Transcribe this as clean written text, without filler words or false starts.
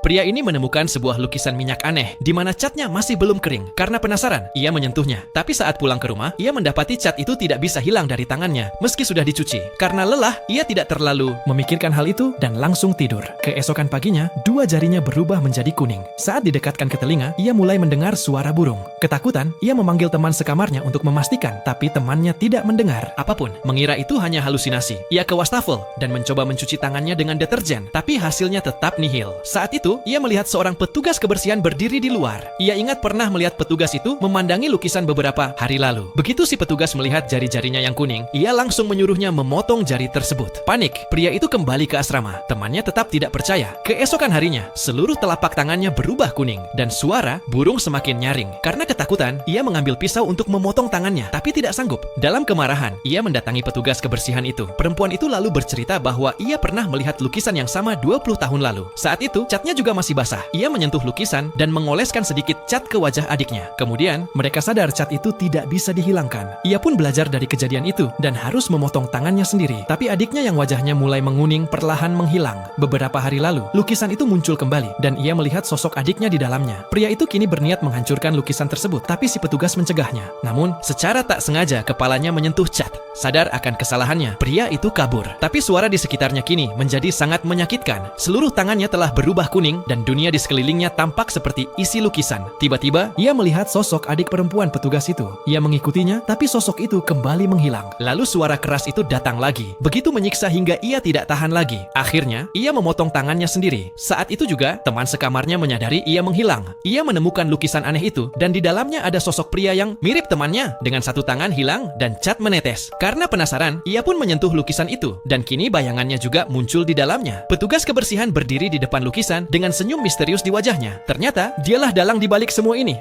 Pria ini menemukan sebuah lukisan minyak aneh di mana catnya masih belum kering. Karena penasaran, ia menyentuhnya. Tapi saat pulang ke rumah, ia mendapati cat itu tidak bisa hilang dari tangannya meski sudah dicuci. Karena lelah, ia tidak terlalu memikirkan hal itu dan langsung tidur. Keesokan paginya, dua jarinya berubah menjadi kuning. Saat didekatkan ke telinga, ia mulai mendengar suara burung. Ketakutan, ia memanggil teman sekamarnya untuk memastikan, tapi temannya tidak mendengar apapun. Mengira itu hanya halusinasi. Ia ke wastafel dan mencoba mencuci tangannya dengan deterjen, tapi hasilnya tetap nihil. Saat itu, ia melihat seorang petugas kebersihan berdiri di luar. Ia ingat pernah melihat petugas itu memandangi lukisan beberapa hari lalu. Begitu si petugas melihat jari-jarinya yang kuning, ia langsung menyuruhnya memotong jari tersebut. Panik, pria itu kembali ke asrama. Temannya tetap tidak percaya. Keesokan harinya, seluruh telapak tangannya berubah kuning dan suara burung semakin nyaring. Karena ketakutan, ia mengambil pisau untuk memotong tangannya, tapi tidak sanggup. Dalam kemarahan, ia mendatangi petugas kebersihan itu. Perempuan itu lalu bercerita bahwa ia pernah melihat lukisan yang sama 20 tahun lalu. Saat itu, catnya juga masih basah. Ia menyentuh lukisan dan mengoleskan sedikit cat ke wajah adiknya. Kemudian, mereka sadar cat itu tidak bisa dihilangkan. Ia pun belajar dari kejadian itu dan harus memotong tangannya sendiri. Tapi adiknya yang wajahnya mulai menguning perlahan menghilang. Beberapa hari lalu, lukisan itu muncul kembali dan ia melihat sosok adiknya di dalamnya. Pria itu kini berniat menghancurkan lukisan tersebut, tapi si petugas mencegahnya. Namun, secara tak sengaja kepalanya menyentuh cat. Sadar akan kesalahannya, pria itu kabur. Tapi suara di sekitarnya kini menjadi sangat menyakitkan. Seluruh tangannya telah berubah kuning dan dunia di sekelilingnya tampak seperti isi lukisan. Tiba-tiba, ia melihat sosok adik perempuan petugas itu. Ia mengikutinya, tapi sosok itu kembali menghilang. Lalu suara keras itu datang lagi. Begitu menyiksa hingga ia tidak tahan lagi. Akhirnya, ia memotong tangannya sendiri. Saat itu juga, teman sekamarnya menyadari ia menghilang. Ia menemukan lukisan aneh itu, dan di dalamnya ada sosok pria yang mirip temannya, dengan satu tangan hilang dan cat menetes. Karena penasaran, ia pun menyentuh lukisan itu, dan kini bayangannya juga muncul di dalamnya. Petugas kebersihan berdiri di depan lukisan dengan senyum misterius di wajahnya. Ternyata, dialah dalang di balik semua ini.